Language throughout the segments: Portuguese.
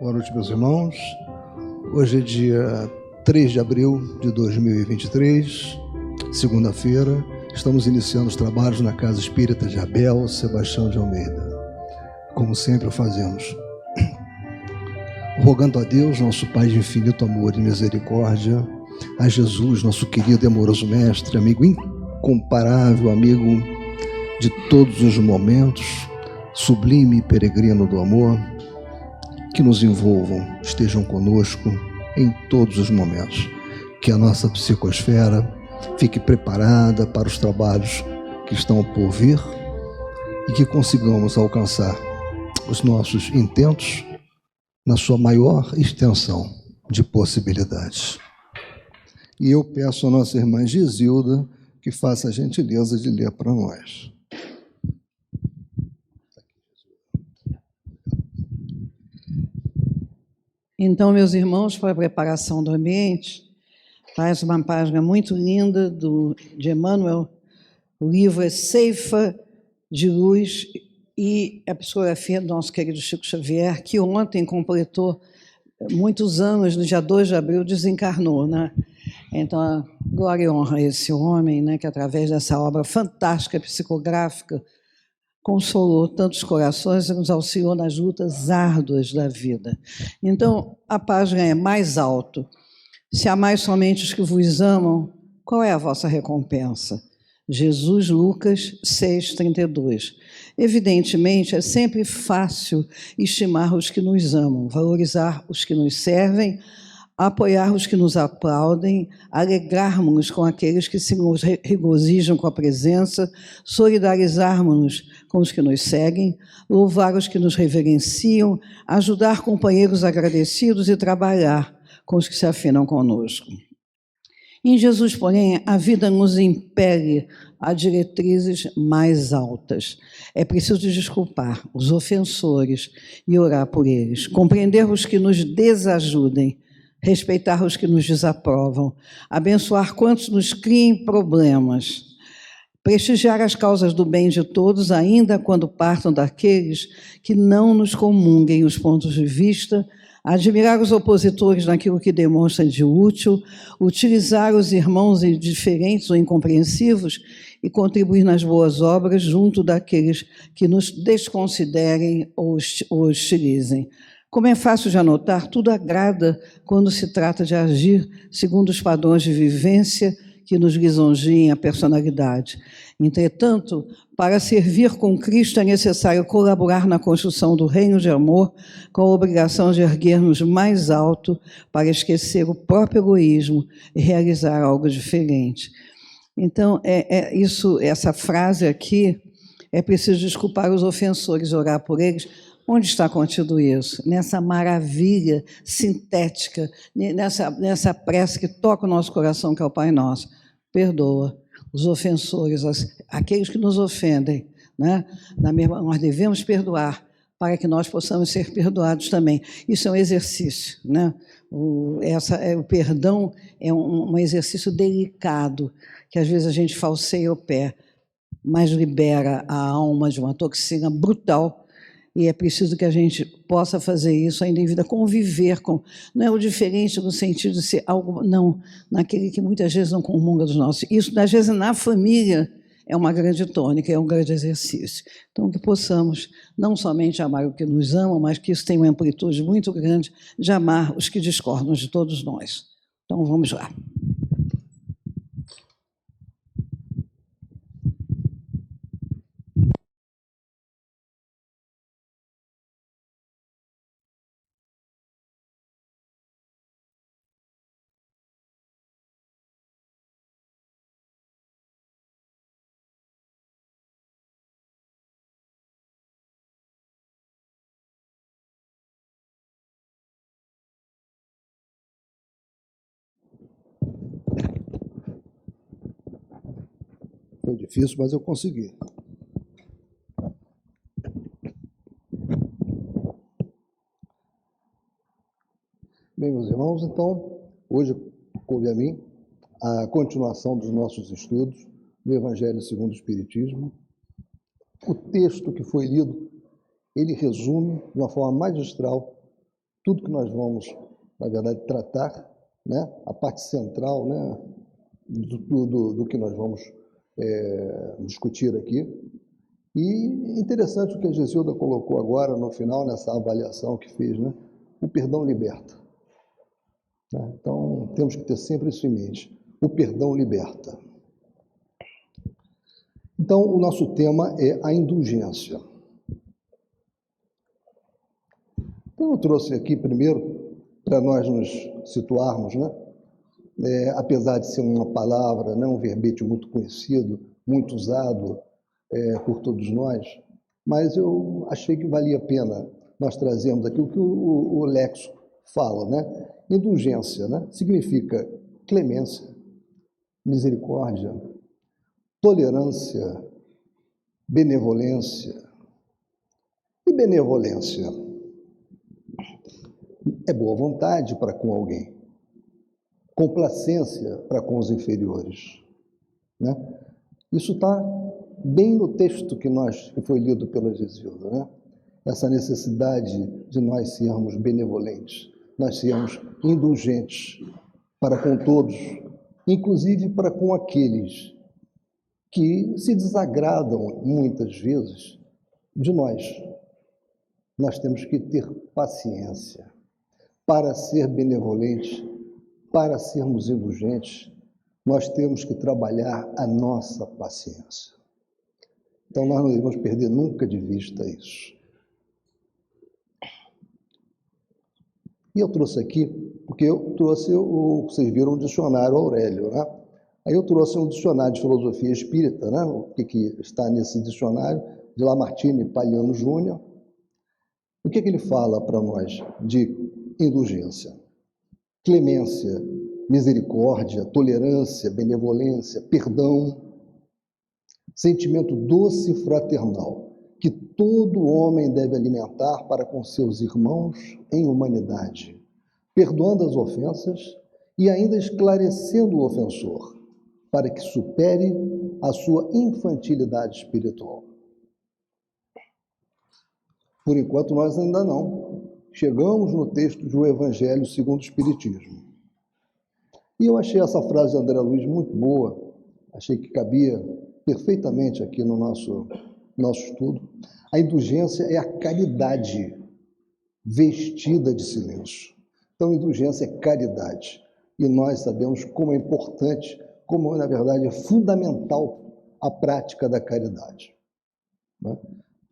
Boa noite, meus irmãos. Hoje é dia 3 de abril de 2023, segunda-feira. Estamos iniciando os trabalhos na Casa Espírita de Abel Sebastião de Almeida. Como sempre o fazemos, rogando a Deus, nosso Pai de infinito amor e misericórdia, a Jesus, nosso querido e amoroso Mestre, amigo incomparável, amigo de todos os momentos, sublime e peregrino do amor, que nos envolvam, estejam conosco em todos os momentos. Que a nossa psicosfera fique preparada para os trabalhos que estão por vir e que consigamos alcançar os nossos intentos na sua maior extensão de possibilidades. E eu peço à nossa irmã Gisilda que faça a gentileza de ler para nós. Então, meus irmãos, para a preparação do ambiente, faz uma página muito linda de Emmanuel. O livro é Ceifa de Luz e a psicografia do nosso querido Chico Xavier, que ontem completou muitos anos, no dia 2 de abril, desencarnou, né? Então, glória e honra a esse homem, né, que através dessa obra fantástica, psicográfica, consolou tantos corações e nos auxiliou nas lutas árduas da vida. Então, a página é mais alto. Se amais somente os que vos amam, qual é a vossa recompensa? Jesus, Lucas 6,32. Evidentemente, é sempre fácil estimar os que nos amam, valorizar os que nos servem, apoiar os que nos aplaudem, alegrarmos-nos com aqueles que se nos regozijam com a presença, solidarizarmos-nos com os que nos seguem, louvar os que nos reverenciam, ajudar companheiros agradecidos e trabalhar com os que se afinam conosco. Em Jesus, porém, a vida nos impele a diretrizes mais altas. É preciso desculpar os ofensores e orar por eles, compreender os que nos desajudem, respeitar os que nos desaprovam, abençoar quantos nos criem problemas, prestigiar as causas do bem de todos, ainda quando partam daqueles que não nos comunguem os pontos de vista, admirar os opositores naquilo que demonstram de útil, utilizar os irmãos indiferentes ou incompreensivos e contribuir nas boas obras junto daqueles que nos desconsiderem ou hostilizem. Como é fácil de anotar, tudo agrada quando se trata de agir segundo os padrões de vivência que nos lisonjiem a personalidade. Entretanto, para servir com Cristo é necessário colaborar na construção do reino de amor, com a obrigação de erguer-nos mais alto para esquecer o próprio egoísmo e realizar algo diferente. Então, essa frase aqui, é preciso desculpar os ofensores, orar por eles. Onde está contido isso? Nessa maravilha sintética, nessa prece que toca o nosso coração, que é o Pai Nosso. Perdoa os ofensores, aqueles que nos ofendem, né? Nós devemos perdoar para que nós possamos ser perdoados também. Isso é um exercício, né? O perdão é um exercício delicado, que às vezes a gente falseia o pé, mas libera a alma de uma toxina brutal. E é preciso que a gente possa fazer isso ainda em vida, conviver com... Não é o diferente no sentido de ser algo... Não, naquele que muitas vezes não comunga dos nossos. Isso, às vezes, na família, é uma grande tônica, é um grande exercício. Então, que possamos não somente amar o que nos ama, mas que isso tenha uma amplitude muito grande de amar os que discordam de todos nós. Então, vamos lá. Foi difícil, mas eu consegui. Bem, meus irmãos, então, hoje coube a mim a continuação dos nossos estudos do Evangelho segundo o Espiritismo. O texto que foi lido, ele resume de uma forma magistral tudo que nós vamos, na verdade, tratar, né, a parte central, né, do que nós vamos discutir aqui. E interessante o que a Gesilda colocou agora no final, nessa avaliação que fez, né? O perdão liberta. Né? Então, temos que ter sempre isso em mente. O perdão liberta. Então, o nosso tema é a indulgência. Então, eu trouxe aqui primeiro, para nós nos situarmos, né? Apesar de ser uma palavra, né, um verbete muito conhecido, muito usado por todos nós, mas eu achei que valia a pena nós trazermos aqui o que o léxico fala, né? Indulgência, né? Significa clemência, misericórdia, tolerância, benevolência. E benevolência é boa vontade para com alguém, complacência para com os inferiores, né? Isso está bem no texto que foi lido pela Gesilda, né? Essa necessidade de nós sermos benevolentes, nós sermos indulgentes para com todos, inclusive para com aqueles que se desagradam muitas vezes de nós. Nós temos que ter paciência para ser benevolentes, para sermos indulgentes. Nós temos que trabalhar a nossa paciência. Então, nós não devemos perder nunca de vista isso. E eu trouxe aqui, porque eu trouxe, vocês viram, o dicionário Aurélio, né? Aí eu trouxe um dicionário de filosofia espírita, né? O que está nesse dicionário, de Lamartine Palhano Júnior. O que ele fala para nós de indulgência? Clemência, misericórdia, tolerância, benevolência, perdão, sentimento doce e fraternal, que todo homem deve alimentar para com seus irmãos em humanidade, perdoando as ofensas e ainda esclarecendo o ofensor, para que supere a sua infantilidade espiritual. Por enquanto, nós ainda não chegamos no texto do Evangelho segundo o Espiritismo. E eu achei essa frase de André Luiz muito boa, achei que cabia perfeitamente aqui no nosso estudo. A indulgência é a caridade vestida de silêncio. Então, indulgência é caridade. E nós sabemos como é importante, como, na verdade, é fundamental a prática da caridade. Né?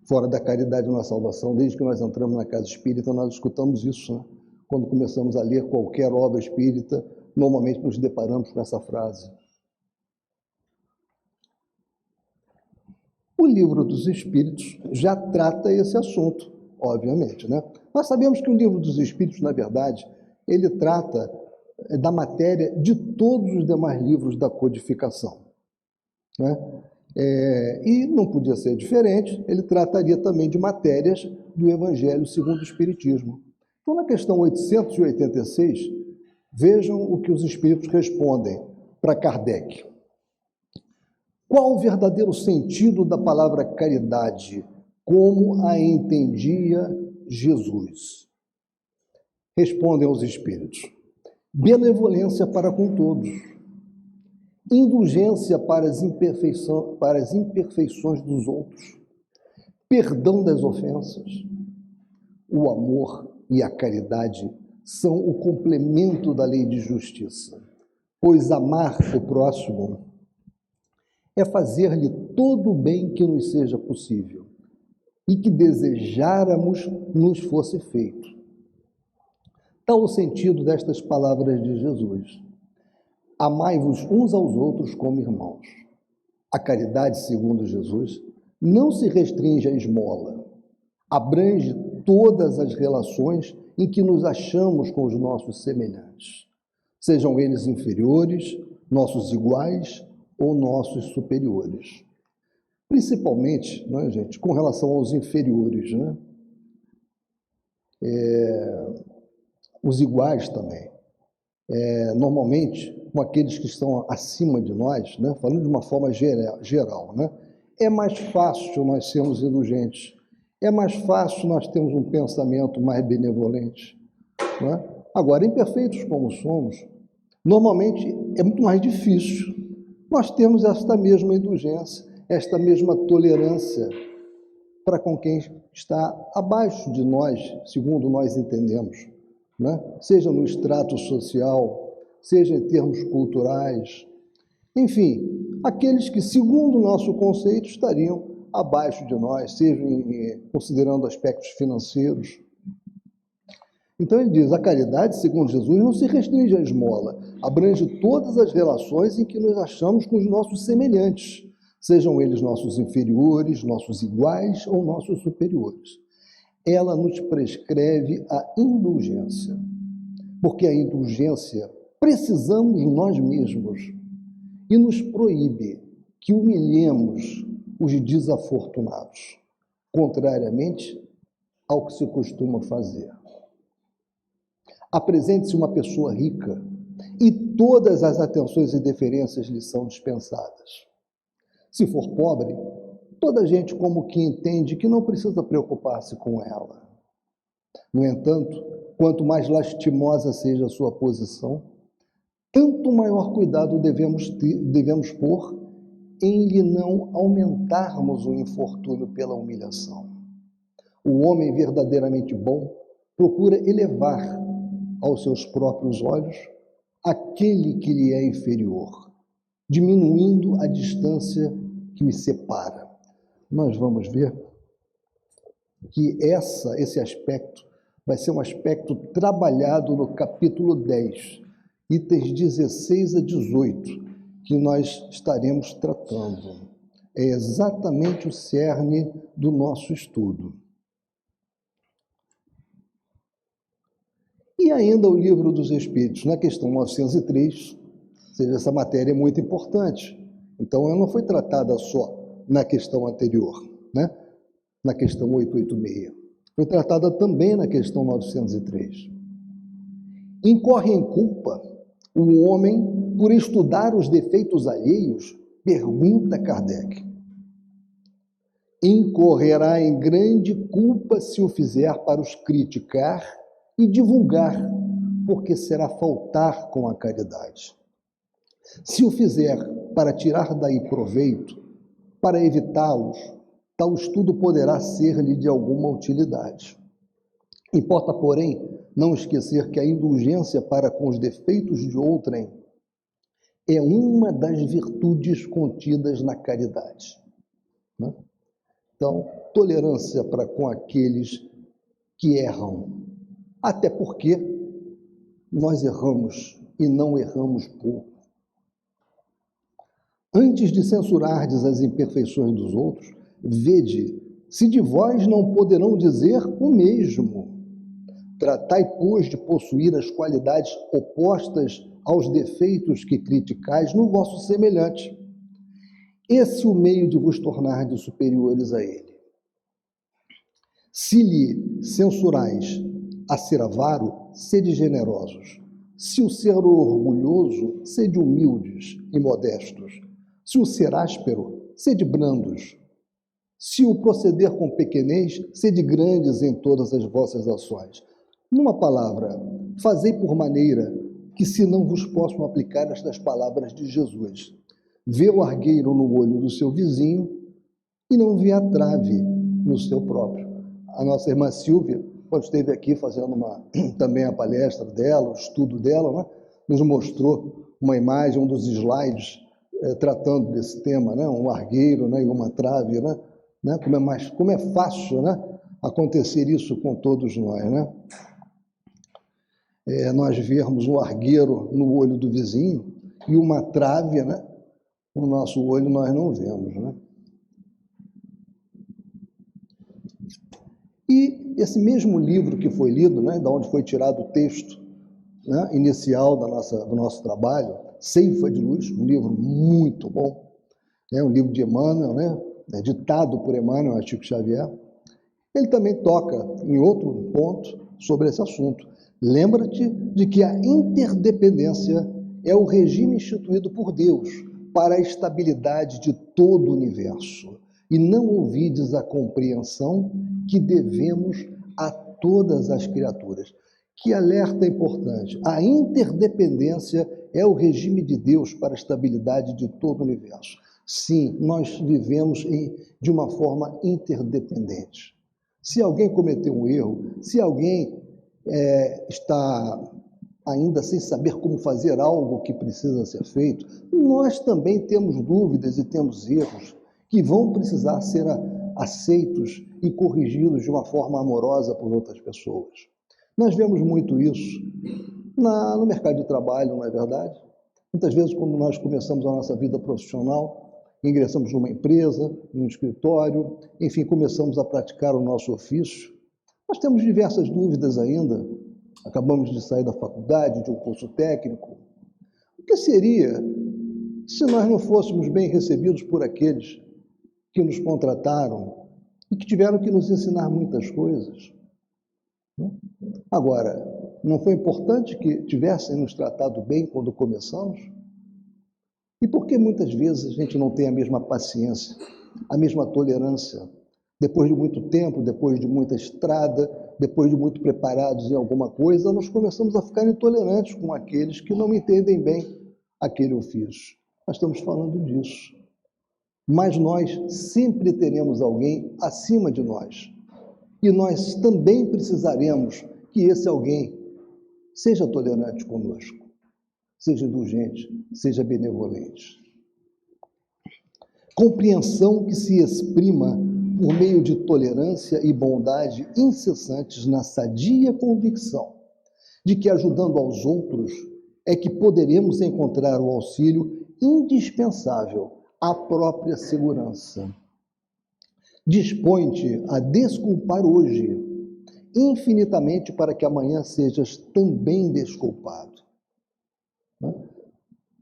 Fora da caridade não há salvação. Desde que nós entramos na casa espírita, nós escutamos isso. Né? Quando começamos a ler qualquer obra espírita, normalmente nos deparamos com essa frase. O Livro dos Espíritos já trata esse assunto, obviamente, né? Nós sabemos que o Livro dos Espíritos, na verdade, ele trata da matéria de todos os demais livros da codificação, né? E não podia ser diferente, ele trataria também de matérias do Evangelho segundo o Espiritismo. Então, na questão 886, vejam o que os Espíritos respondem para Kardec. Qual o verdadeiro sentido da palavra caridade, como a entendia Jesus? Respondem aos Espíritos. Benevolência para com todos, indulgência para as imperfeições dos outros, perdão das ofensas. O amor e a caridade são o complemento da lei de justiça, pois amar o próximo é fazer-lhe todo o bem que nos seja possível e que desejáramos nos fosse feito. Tal o sentido destas palavras de Jesus. Amai-vos uns aos outros como irmãos. A caridade, segundo Jesus, não se restringe à esmola, abrange todas as relações em que nos achamos com os nossos semelhantes, sejam eles inferiores, nossos iguais ou nossos superiores. Principalmente, né, gente, com relação aos inferiores, né? Os iguais também. Normalmente, com aqueles que estão acima de nós, né, falando de uma forma geral, né, é mais fácil nós sermos indulgentes, é mais fácil nós termos um pensamento mais benevolente, não é? Agora, imperfeitos como somos, normalmente é muito mais difícil nós termos esta mesma indulgência, esta mesma tolerância para com quem está abaixo de nós, segundo nós entendemos, né? Seja no extrato social, seja em termos culturais, enfim, aqueles que, segundo o nosso conceito, estariam abaixo de nós, seja considerando aspectos financeiros. Então ele diz, a caridade, segundo Jesus, não se restringe à esmola, abrange todas as relações em que nos achamos com os nossos semelhantes, sejam eles nossos inferiores, nossos iguais ou nossos superiores. Ela nos prescreve a indulgência, porque a indulgência precisamos nós mesmos e nos proíbe que humilhemos os desafortunados, contrariamente ao que se costuma fazer. Apresente-se uma pessoa rica e todas as atenções e deferências lhe são dispensadas. Se for pobre, toda gente como que entende que não precisa preocupar-se com ela. No entanto, quanto mais lastimosa seja a sua posição, tanto maior cuidado devemos pôr em lhe não aumentarmos o infortúnio pela humilhação. O homem verdadeiramente bom procura elevar aos seus próprios olhos aquele que lhe é inferior, diminuindo a distância que me separa. Nós vamos ver que esse aspecto vai ser um aspecto trabalhado no capítulo 10, itens 16 a 18, que nós estaremos tratando. É exatamente o cerne do nosso estudo. E ainda o Livro dos Espíritos, na questão 903, ou seja, essa matéria é muito importante. Então, ela não foi tratada só na questão anterior, né? Na questão 886. Foi tratada também na questão 903. Incorre em culpa o homem por estudar os defeitos alheios? Pergunta Kardec. Incorrerá em grande culpa se o fizer para os criticar e divulgar, porque será faltar com a caridade. Se o fizer para tirar daí proveito, para evitá-los, tal estudo poderá ser-lhe de alguma utilidade. Importa, porém, não esquecer que a indulgência para com os defeitos de outrem é uma das virtudes contidas na caridade, né? Então, tolerância para com aqueles que erram, até porque nós erramos e não erramos pouco. Antes de censurardes as imperfeições dos outros, vede se de vós não poderão dizer o mesmo. Tratai, pois, de possuir as qualidades opostas aos defeitos que criticais no vosso semelhante. Esse é o meio de vos tornardes superiores a ele. Se lhe censurais a ser avaro, sede generosos. Se o ser orgulhoso, sede humildes e modestos. Se o ser áspero, sede brandos. Se o proceder com pequenez, sede grandes em todas as vossas ações. Numa palavra, fazei por maneira que se não vos possam aplicar estas palavras de Jesus. Vê o argueiro no olho do seu vizinho e não vê a trave no seu próprio. A nossa irmã Silvia, quando esteve aqui fazendo também a palestra dela, o estudo dela, né, nos mostrou uma imagem, um dos slides, tratando desse tema, né, um argueiro, né, e uma trave, né, como é fácil, né, acontecer isso com todos nós, né? Nós vermos um argueiro no olho do vizinho e uma trave, né, no nosso olho nós não vemos, né? E esse mesmo livro que foi lido, né, da onde foi tirado o texto, né, inicial do nosso trabalho, Ceifa de Luz, um livro muito bom, né, um livro de Emmanuel, né, ditado por Emmanuel, Chico Xavier. Ele também toca em outro ponto sobre esse assunto. Lembra-te de que a interdependência é o regime instituído por Deus para a estabilidade de todo o universo, e não ouvides a compreensão que devemos a todas as criaturas. Que alerta importante. A interdependência é o regime de Deus para a estabilidade de todo o universo. Sim, nós vivemos de uma forma interdependente. Se alguém cometeu um erro, se alguém está ainda sem saber como fazer algo que precisa ser feito, nós também temos dúvidas e temos erros que vão precisar ser aceitos e corrigidos de uma forma amorosa por outras pessoas. Nós vemos muito isso no mercado de trabalho, não é verdade? Muitas vezes, quando nós começamos a nossa vida profissional, ingressamos numa empresa, num escritório, enfim, começamos a praticar o nosso ofício, nós temos diversas dúvidas ainda. Acabamos de sair da faculdade, de um curso técnico. O que seria se nós não fôssemos bem recebidos por aqueles que nos contrataram e que tiveram que nos ensinar muitas coisas? Agora, não foi importante que tivessem nos tratado bem quando começamos? E por que muitas vezes a gente não tem a mesma paciência, a mesma tolerância? Depois de muito tempo, depois de muita estrada, depois de muito preparados em alguma coisa, nós começamos a ficar intolerantes com aqueles que não entendem bem aquele ofício. Nós estamos falando disso. Mas nós sempre teremos alguém acima de nós. E nós também precisaremos que esse alguém seja tolerante conosco, seja indulgente, seja benevolente. Compreensão que se exprima por meio de tolerância e bondade incessantes na sadia convicção de que, ajudando aos outros, é que poderemos encontrar o auxílio indispensável à própria segurança. Dispõe-te a desculpar hoje, infinitamente, para que amanhã sejas também desculpado.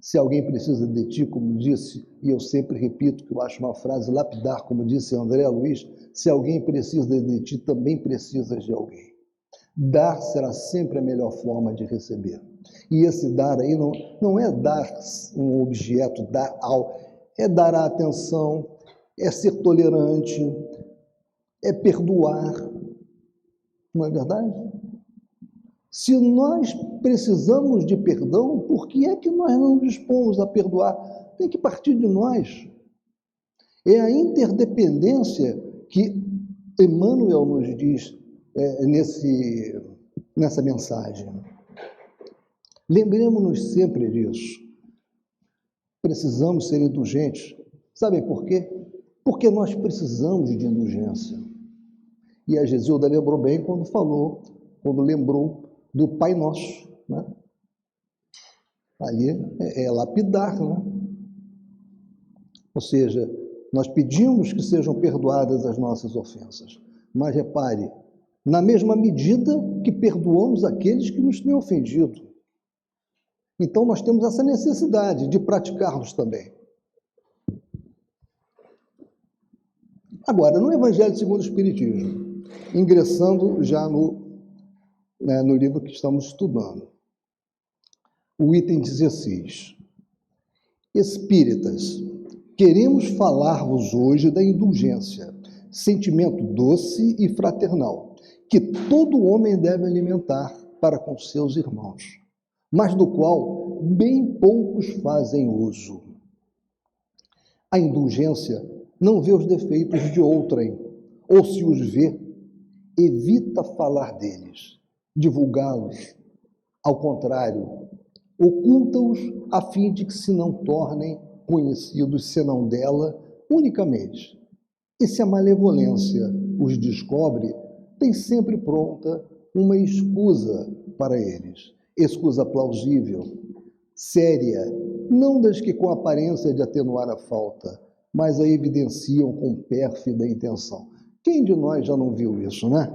Se alguém precisa de ti, como disse, e eu sempre repito que eu acho uma frase lapidar, como disse André Luiz, se alguém precisa de ti, também precisas de alguém. Dar será sempre a melhor forma de receber. E esse dar aí não é dar um objeto, dar algo, é dar a atenção, é ser tolerante, é perdoar. Não é verdade? Se nós precisamos de perdão, por que é que nós não dispomos a perdoar? Tem que partir de nós. É a interdependência que Emmanuel nos diz nessa mensagem. Lembremos-nos sempre disso. Precisamos ser indulgentes. Sabem por quê? Porque nós precisamos de indulgência. E a Gesilda lembrou bem quando lembrou do Pai Nosso, né? Ali é lapidar, né? Ou seja, nós pedimos que sejam perdoadas as nossas ofensas, mas repare, na mesma medida que perdoamos aqueles que nos têm ofendido. Então nós temos essa necessidade de praticarmos também. Agora, no Evangelho segundo o Espiritismo, ingressando já no livro que estamos estudando. O item 16. Espíritas, queremos falar-vos hoje da indulgência, sentimento doce e fraternal, que todo homem deve alimentar para com seus irmãos, mas do qual bem poucos fazem uso. A indulgência não vê os defeitos de outrem, ou se os vê, evita falar deles, divulgá-los. Ao contrário, oculta-os a fim de que se não tornem conhecidos senão dela unicamente. E se a malevolência os descobre, tem sempre pronta uma escusa para eles. Escusa plausível, séria, não das que com aparência de atenuar a falta, mas a evidenciam com pérfida intenção. Quem de nós já não viu isso, né?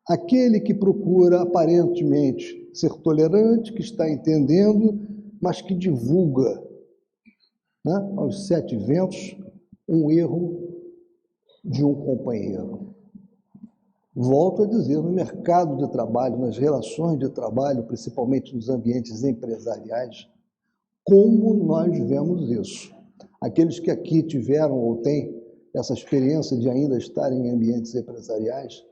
Aquele que procura aparentemente ser tolerante, que está entendendo, mas que divulga, né, aos sete ventos um erro de um companheiro. Volto a dizer, no mercado de trabalho, nas relações de trabalho, principalmente nos ambientes empresariais, como nós vemos isso. Aqueles que aqui tiveram ou têm essa experiência de ainda estar em ambientes empresariais,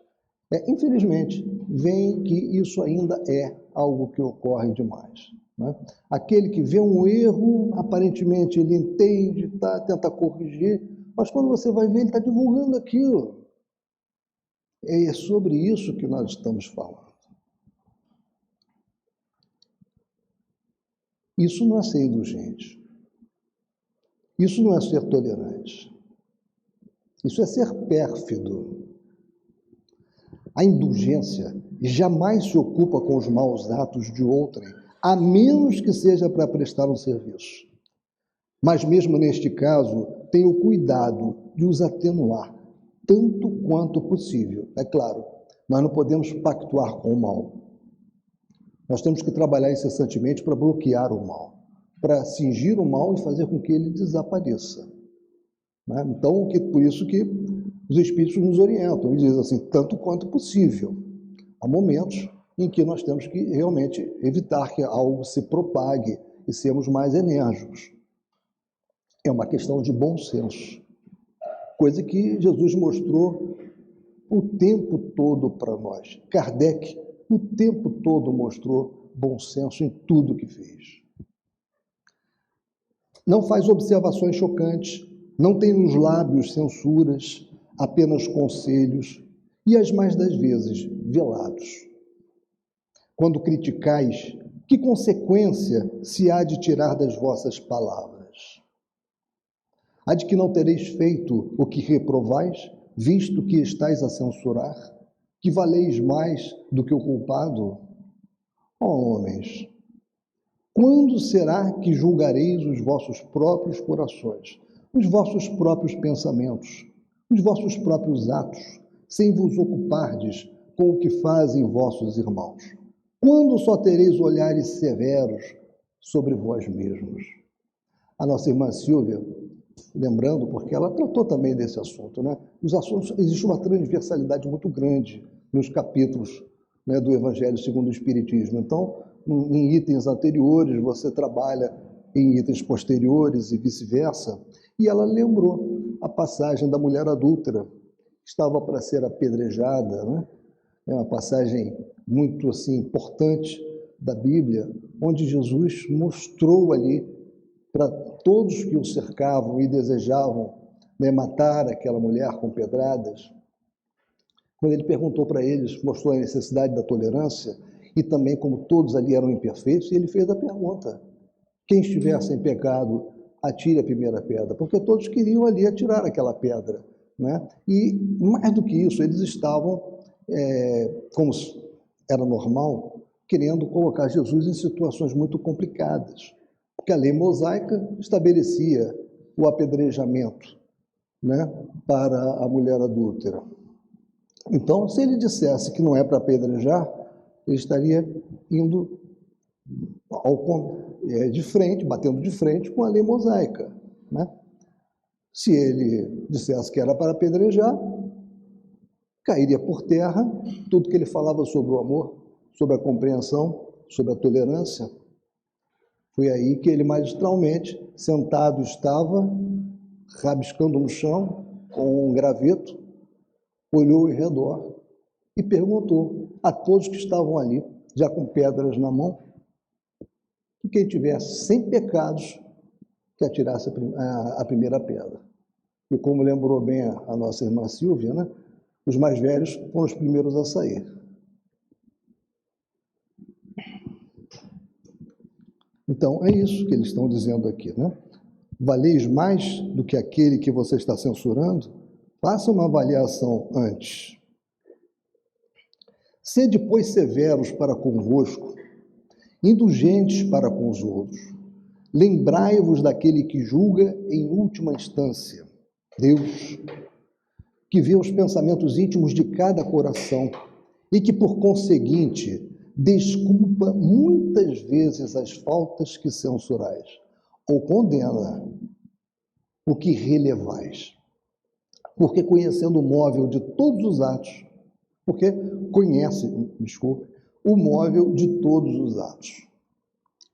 Infelizmente, veem que isso ainda é algo que ocorre demais, né? Aquele que vê um erro, aparentemente ele entende, tenta corrigir, mas quando você vai ver, ele está divulgando aquilo. É sobre isso que nós estamos falando. Isso não é ser indulgente. Isso não é ser tolerante. Isso é ser pérfido. A indulgência jamais se ocupa com os maus atos de outrem, a menos que seja para prestar um serviço. Mas mesmo neste caso, tem o cuidado de os atenuar, tanto quanto possível. É claro, nós não podemos pactuar com o mal. Nós temos que trabalhar incessantemente para bloquear o mal, para cingir o mal e fazer com que ele desapareça, né? Então, por isso que os Espíritos nos orientam e dizem assim, tanto quanto possível. Há momentos em que nós temos que realmente evitar que algo se propague e sermos mais enérgicos. É uma questão de bom senso, coisa que Jesus mostrou o tempo todo para nós. Kardec, o tempo todo, mostrou bom senso em tudo que fez. Não faz observações chocantes, não tem nos lábios censuras, apenas conselhos, e as mais das vezes velados. Quando criticais, que consequência se há de tirar das vossas palavras? Há de que não tereis feito o que reprovais, visto que estáis a censurar, que valeis mais do que o culpado? Ó homens, quando será que julgareis os vossos próprios corações, os vossos próprios pensamentos, os vossos próprios atos, sem vos ocupardes com o que fazem vossos irmãos? Quando só tereis olhares severos sobre vós mesmos? A nossa irmã Silvia, lembrando, porque ela tratou também desse assunto, né? Os assuntos, existe uma transversalidade muito grande nos capítulos, né, do Evangelho segundo o Espiritismo. Então, em itens anteriores, você trabalha em itens posteriores e vice-versa. E ela lembrou a passagem da mulher adúltera, que estava para ser apedrejada, né? É uma passagem muito assim, importante da Bíblia, onde Jesus mostrou ali para todos que o cercavam e desejavam, né, matar aquela mulher com pedradas. Quando ele perguntou para eles, mostrou a necessidade da tolerância e também como todos ali eram imperfeitos, e ele fez a pergunta: quem estiver sem pecado, atire a primeira pedra, porque todos queriam ali atirar aquela pedra, né? E mais do que isso, eles estavam, como era normal, querendo colocar Jesus em situações muito complicadas, porque a lei mosaica estabelecia o apedrejamento, né, para a mulher adúltera. Então, se ele dissesse que não é para apedrejar, ele estaria indo de frente, batendo de frente com a lei mosaica, né? Se ele dissesse que era para apedrejar, cairia por terra tudo que ele falava sobre o amor, sobre a compreensão, sobre a tolerância. Foi aí que ele magistralmente, sentado estava, rabiscando no chão, com um graveto, olhou em redor e perguntou a todos que estavam ali, já com pedras na mão, que quem tivesse sem pecados, que atirasse a primeira pedra. E como lembrou bem a nossa irmã Silvia, né, os mais velhos foram os primeiros a sair. Então, é isso que eles estão dizendo aqui, né? Valeis mais do que aquele que você está censurando? Faça uma avaliação antes. Sede, pois, severos para convosco, indulgentes para com os outros. Lembrai-vos daquele que julga em última instância, Deus, que vê os pensamentos íntimos de cada coração e que, por conseguinte, desculpa muitas vezes as faltas que censurais, ou condena o que relevais. Porque conhecendo o móvel de todos os atos, porque conhece, o móvel de todos os atos.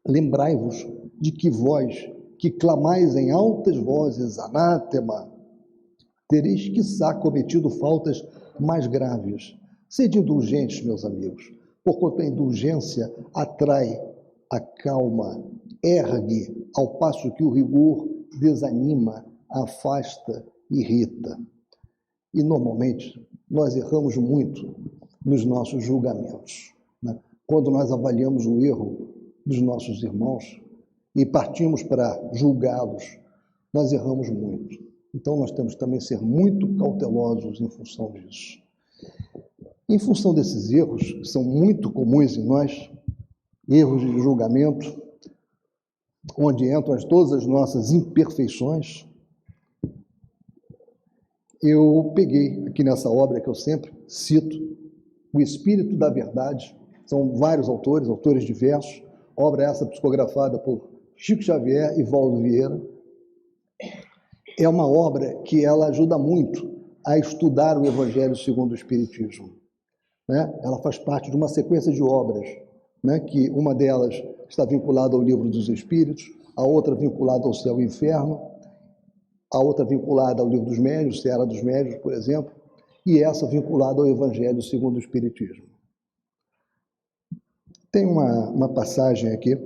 Lembrai-vos de que vós, que clamais em altas vozes, anátema, tereis quiçá cometido faltas mais graves, Sede indulgentes, meus amigos, porquanto a indulgência atrai a calma, ergue, ao passo que o rigor desanima, afasta, irrita. E, normalmente, nós erramos muito nos nossos julgamentos, né? Quando nós avaliamos o erro dos nossos irmãos e partimos para julgá-los, nós erramos muito. Então, nós temos também que ser muito cautelosos em função disso. Em função desses erros, que são muito comuns em nós, erros de julgamento, onde entram todas as nossas imperfeições, eu peguei aqui nessa obra que eu sempre cito, O Espírito da Verdade. São vários autores diversos, obra essa psicografada por Chico Xavier e Valdo Vieira. É uma obra que ela ajuda muito a estudar o Evangelho segundo o Espiritismo, né? Ela faz parte de uma sequência de obras, né? Que uma delas está vinculada ao Livro dos Espíritos, a outra vinculada ao Céu e Inferno, a outra vinculada ao Livro dos Médiuns, Seara dos Médiuns, por exemplo, e essa vinculada ao Evangelho segundo o Espiritismo. Tem uma passagem aqui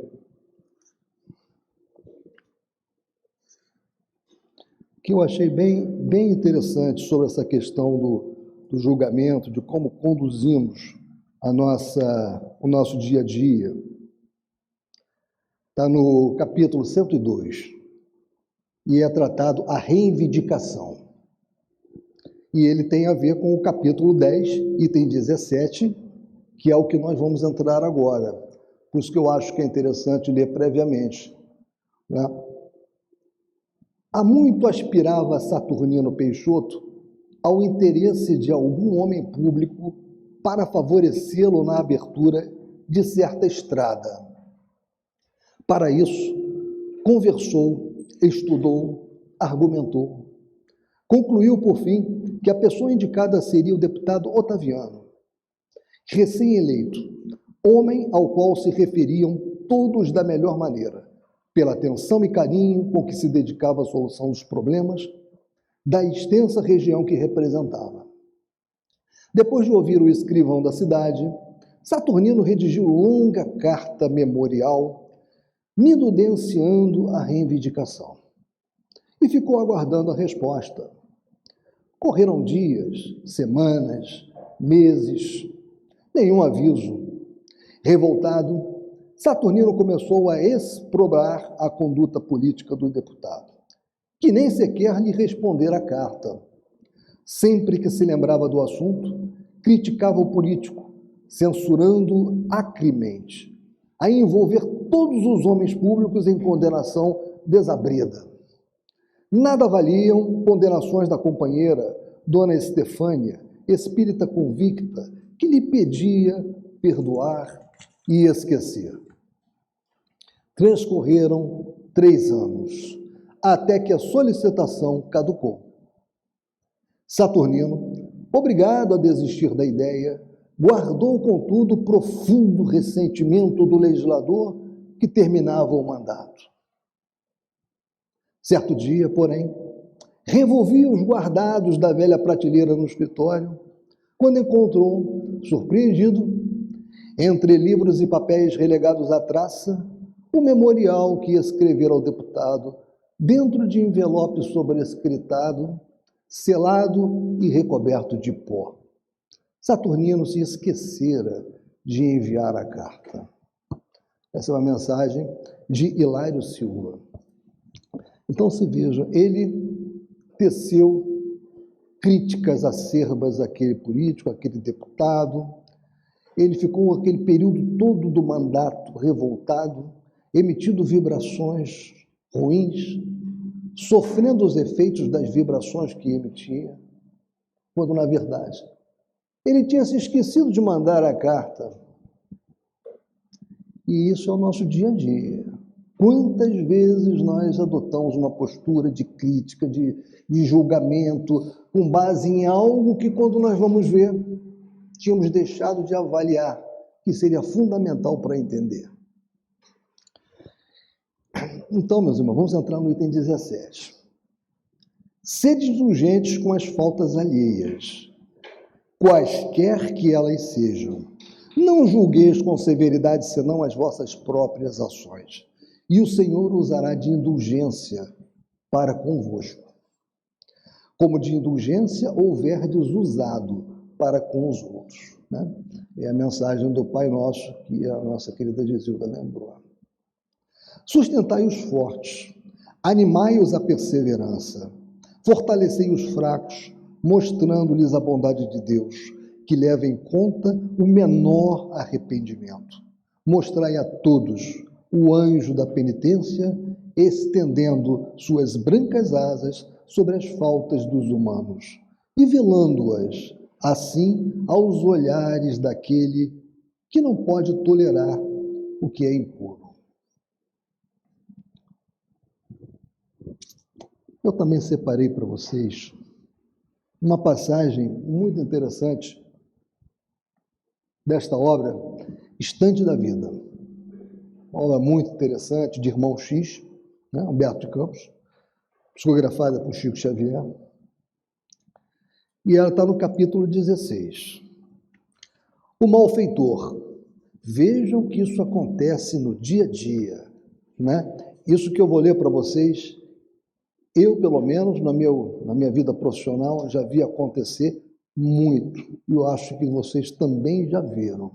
que eu achei bem interessante sobre essa questão do julgamento, de como conduzimos o nosso dia a dia. Está no capítulo 102, e é tratado a reivindicação. E ele tem a ver com o capítulo 10, item 17, que é o que nós vamos entrar agora. Por isso que eu acho que é interessante ler previamente, né? Há muito aspirava Saturnino Peixoto ao interesse de algum homem público para favorecê-lo na abertura de certa estrada. Para isso, conversou, estudou, argumentou. Concluiu, por fim, que a pessoa indicada seria o deputado Otaviano, recém-eleito, homem ao qual se referiam todos da melhor maneira, pela atenção e carinho com que se dedicava à solução dos problemas da extensa região que representava. Depois de ouvir o escrivão da cidade, Saturnino redigiu longa carta memorial, minudenciando a reivindicação, e ficou aguardando a resposta. Correram dias, semanas, meses, nenhum aviso. Revoltado, Saturnino começou a exprobar a conduta política do deputado, que nem sequer lhe respondera a carta. Sempre que se lembrava do assunto, criticava o político, censurando acremente, a envolver todos os homens públicos em condenação desabrida. Nada valiam condenações da companheira, Dona Estefânia, espírita convicta, que lhe pedia perdoar e esquecer. Transcorreram 3 anos, até que a solicitação caducou. Saturnino, obrigado a desistir da ideia, guardou, contudo, profundo ressentimento do legislador que terminava o mandato. Certo dia, porém, revolvia os guardados da velha prateleira no escritório, quando encontrou, surpreendido, entre livros e papéis relegados à traça, o memorial que escrevera ao deputado, dentro de envelope sobrescritado, selado e recoberto de pó. Saturnino se esquecera de enviar a carta. Essa é uma mensagem de Hilário Silva. Então, se veja, ele teceu críticas acerbas àquele político, àquele deputado. Ele ficou aquele período todo do mandato revoltado, emitindo vibrações ruins, sofrendo os efeitos das vibrações que emitia, quando, na verdade, ele tinha se esquecido de mandar a carta. E isso é o nosso dia a dia. Quantas vezes nós adotamos uma postura de crítica, de julgamento, com base em algo que, quando nós vamos ver, tínhamos deixado de avaliar, que seria fundamental para entender. Então, meus irmãos, vamos entrar no item 17. Sede indulgentes com as faltas alheias. quaisquer que elas sejam. Não julgueis com severidade senão as vossas próprias ações, e o Senhor usará de indulgência para convosco, como de indulgência houverdes usado para com os outros. Né? É a mensagem do Pai Nosso que a nossa querida Gisilda lembrou. Sustentai os fortes, animai-os à perseverança, fortalecei os fracos, mostrando-lhes a bondade de Deus, que leva em conta o menor arrependimento. Mostrai a todos o anjo da penitência, estendendo suas brancas asas sobre as faltas dos humanos, e velando-as, assim, aos olhares daquele que não pode tolerar o que é impuro. Eu também separei para vocês uma passagem muito interessante desta obra, Estante da Vida. Uma obra muito interessante, de Irmão X, né, Humberto de Campos, psicografada por Chico Xavier. E ela está no capítulo 16. O malfeitor. Vejam que isso acontece no dia a dia. Né? Isso que eu vou ler para vocês, eu, pelo menos, na minha vida profissional, já vi acontecer muito. E eu acho que vocês também já viram.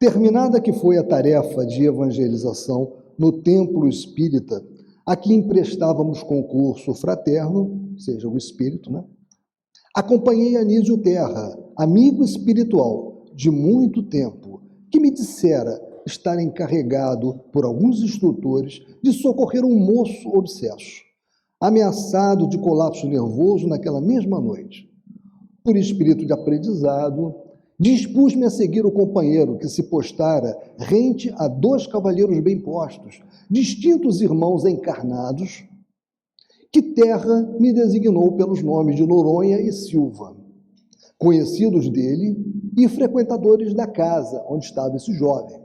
Terminada que foi a tarefa de evangelização no templo espírita, a que emprestávamos concurso fraterno, seja o espírito, né? Acompanhei Anísio Terra, amigo espiritual de muito tempo, que me dissera estar encarregado por alguns instrutores de socorrer um moço obsesso, ameaçado de colapso nervoso naquela mesma noite. Por espírito de aprendizado, dispus-me a seguir o companheiro que se postara rente a 2 cavalheiros bem postos, distintos irmãos encarnados, que Terra me designou pelos nomes de Noronha e Silva, conhecidos dele e frequentadores da casa onde estava esse jovem.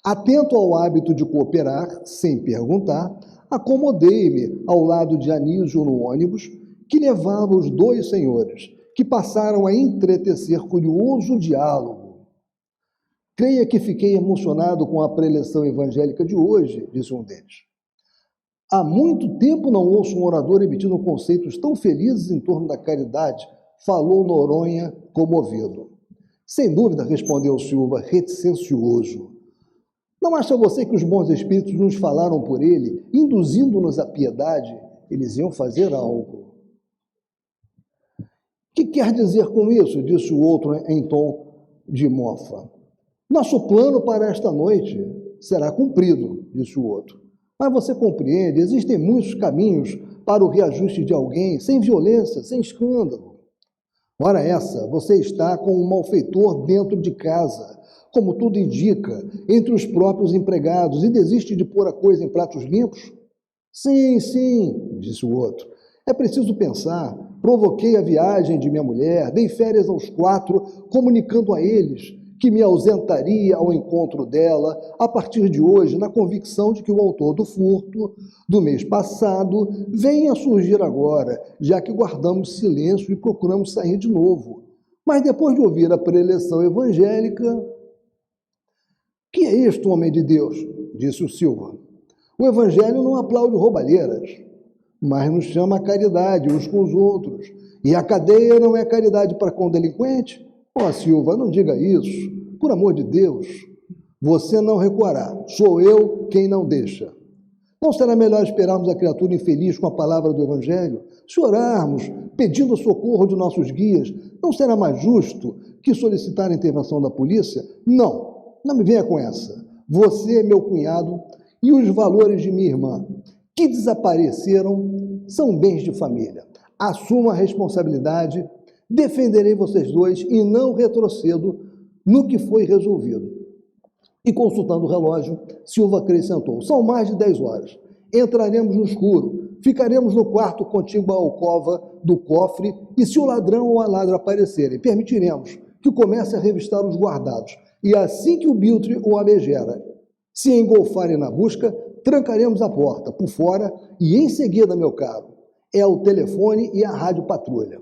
Atento ao hábito de cooperar, sem perguntar, acomodei-me ao lado de Anísio no ônibus que levava os 2 senhores, que passaram a entretecer curioso diálogo. Creia que fiquei emocionado com a preleção evangélica de hoje, disse um deles. Há muito tempo não ouço um orador emitindo conceitos tão felizes em torno da caridade, falou Noronha comovido. Sem dúvida, respondeu Silva, reticencioso. Não acha você que os bons espíritos nos falaram por ele, induzindo-nos à piedade? Eles iam fazer algo. O que quer dizer com isso? Disse o outro em tom de mofa. Nosso plano para esta noite será cumprido, disse o outro. Mas você compreende, existem muitos caminhos para o reajuste de alguém, sem violência, sem escândalo. Ora essa, você está com um malfeitor dentro de casa, como tudo indica, entre os próprios empregados, e desiste de pôr a coisa em pratos limpos? Sim, sim, disse o outro. É preciso pensar. Provoquei a viagem de minha mulher, dei férias aos 4, comunicando a eles que me ausentaria ao encontro dela a partir de hoje, na convicção de que o autor do furto do mês passado vem a surgir agora, já que guardamos silêncio e procuramos sair de novo. Mas depois de ouvir a preleção evangélica... Que é isto, homem de Deus? Disse o Silva. O evangelho não aplaude roubalheiras, mas nos chama a caridade uns com os outros. E a cadeia não é caridade para com o delinquente? Ó, Silva, não diga isso. Por amor de Deus, você não recuará. Sou eu quem não deixa. Não será melhor esperarmos a criatura infeliz com a palavra do evangelho? Se orarmos, pedindo socorro de nossos guias, não será mais justo que solicitar a intervenção da polícia? Não. Não me venha com essa. Você é meu cunhado e os valores de minha irmã, que desapareceram, são bens de família. Assuma a responsabilidade, defenderei vocês 2 e não retrocedo no que foi resolvido. E consultando o relógio, Silva acrescentou, são mais de 10 horas. Entraremos no escuro, ficaremos no quarto contíguo à alcova do cofre e se o ladrão ou a ladra aparecerem, permitiremos que comece a revistar os guardados. E assim que o biltre ou a megera se engolfarem na busca, trancaremos a porta por fora e em seguida, meu caro, é o telefone e a rádio patrulha.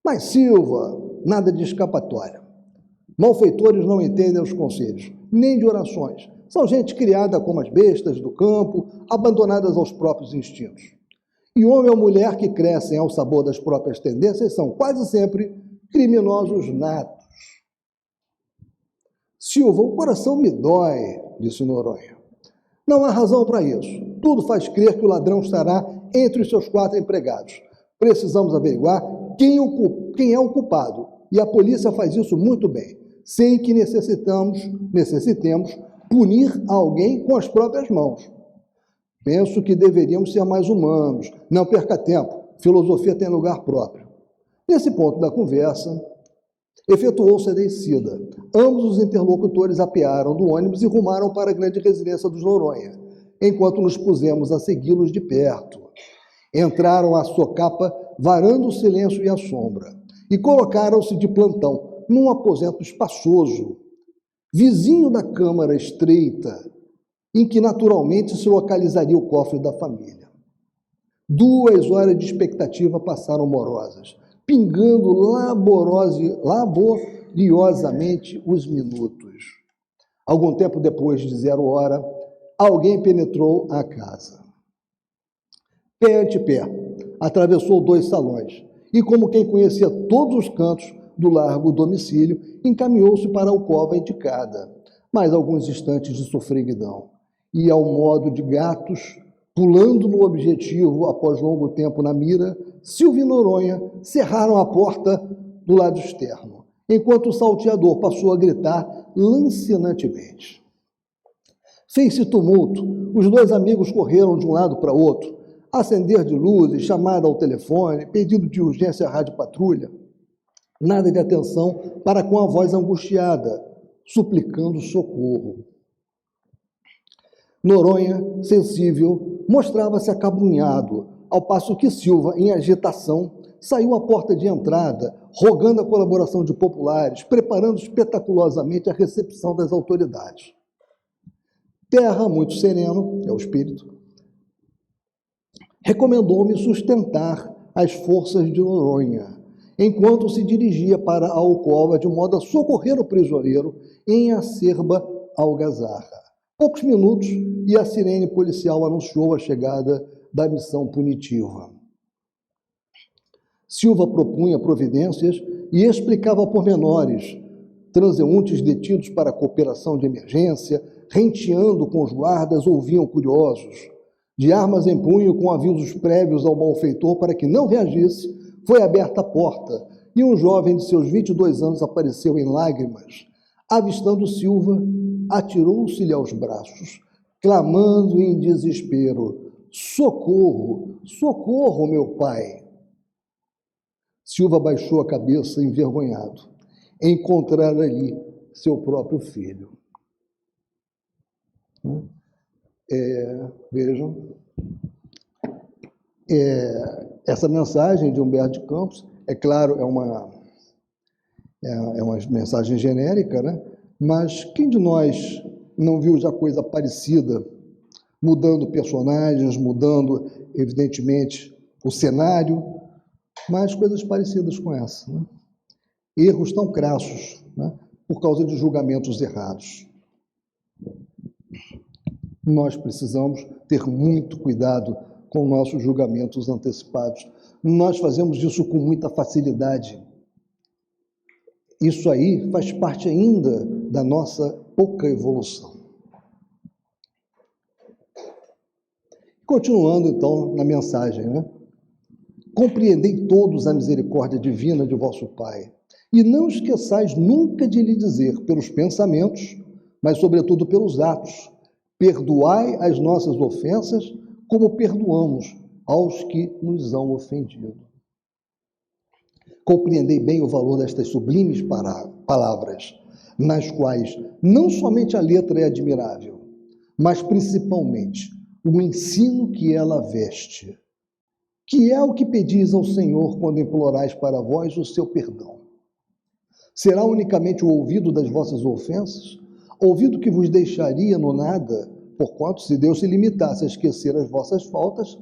Mas Silva, nada de escapatória. Malfeitores não entendem os conselhos, nem de orações. São gente criada como as bestas do campo, abandonadas aos próprios instintos. E homem ou mulher que crescem ao sabor das próprias tendências são quase sempre criminosos natos. Silva, o coração me dói, disse Noronha. Não há razão para isso. Tudo faz crer que o ladrão estará entre os seus 4 empregados. Precisamos averiguar quem é o culpado. E a polícia faz isso muito bem, sem que necessitemos punir alguém com as próprias mãos. Penso que deveríamos ser mais humanos. Não perca tempo. Filosofia tem lugar próprio. Nesse ponto da conversa, efetuou-se a descida. Ambos os interlocutores apearam do ônibus e rumaram para a grande residência dos Noronha, enquanto nos pusemos a segui-los de perto. Entraram à socapa, varando o silêncio e a sombra, e colocaram-se de plantão num aposento espaçoso, vizinho da câmara estreita, em que naturalmente se localizaria o cofre da família. 2 horas de expectativa passaram morosas, pingando laboriosamente os minutos. Algum tempo depois de 0 hora, alguém penetrou a casa. Pé ante pé, atravessou 2 salões e, como quem conhecia todos os cantos do largo domicílio, encaminhou-se para a alcova indicada. Mais alguns instantes de sofreguidão. E, ao modo de gatos, pulando no objetivo após longo tempo na mira, Silva e Noronha cerraram a porta do lado externo, enquanto o salteador passou a gritar lancinantemente. Fez-se tumulto. Os 2 amigos correram de um lado para outro, acender de luzes, chamada ao telefone, pedido de urgência à rádio-patrulha. Nada de atenção para com a voz angustiada, suplicando socorro. Noronha, sensível, mostrava-se acabrunhado, ao passo que Silva, em agitação, saiu à porta de entrada, rogando a colaboração de populares, preparando espetaculosamente a recepção das autoridades. Terra, muito sereno, é o espírito, recomendou-me sustentar as forças de Noronha, enquanto se dirigia para a alcova de modo a socorrer o prisioneiro em acerba algazarra. Poucos minutos e a sirene policial anunciou a chegada da missão punitiva. Silva propunha providências e explicava pormenores. Transeuntes detidos para cooperação de emergência, renteando com os guardas, ouviam curiosos. De armas em punho, com avisos prévios ao malfeitor para que não reagisse, foi aberta a porta e um jovem de seus 22 anos apareceu em lágrimas. Avistando Silva, atirou-se-lhe aos braços, clamando em desespero: socorro, socorro, meu pai! Silva baixou a cabeça envergonhado. Encontrar ali seu próprio filho. Vejam, essa mensagem de Humberto de Campos, é claro, é uma mensagem genérica, né? Mas quem de nós não viu já coisa parecida, mudando personagens, mudando, evidentemente, o cenário, mas coisas parecidas com essa, né? Erros tão crassos, né? Por causa de julgamentos errados. Nós precisamos ter muito cuidado com nossos julgamentos antecipados. Nós fazemos isso com muita facilidade. Isso aí faz parte ainda da nossa pouca evolução. Continuando, então, na mensagem, né? Compreendei todos a misericórdia divina de vosso Pai, e não esqueçais nunca de lhe dizer, pelos pensamentos, mas sobretudo pelos atos, perdoai as nossas ofensas, como perdoamos aos que nos hão ofendido. Compreendei bem o valor destas sublimes palavras, nas quais não somente a letra é admirável, mas principalmente o ensino que ela veste, que é o que pedis ao Senhor quando implorais para vós o seu perdão. Será unicamente o ouvido das vossas ofensas, ouvido que vos deixaria no nada, porquanto se Deus se limitasse a esquecer as vossas faltas,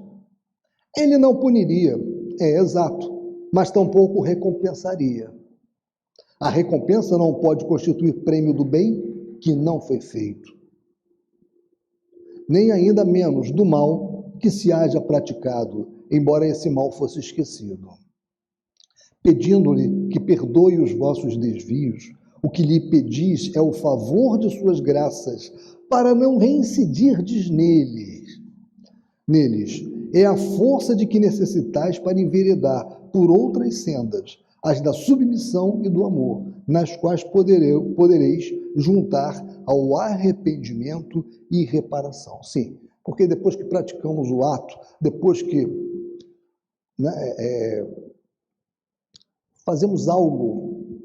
ele não puniria, é exato, mas tampouco recompensaria. A recompensa não pode constituir prêmio do bem que não foi feito, nem ainda menos do mal que se haja praticado, embora esse mal fosse esquecido. Pedindo-lhe que perdoe os vossos desvios, o que lhe pedis é o favor de suas graças, para não reincidirdes neles. É a força de que necessitais para enveredar por outras sendas, as da submissão e do amor, nas quais podereis juntar ao arrependimento e reparação. Sim, porque depois que praticamos o ato, depois que fazemos algo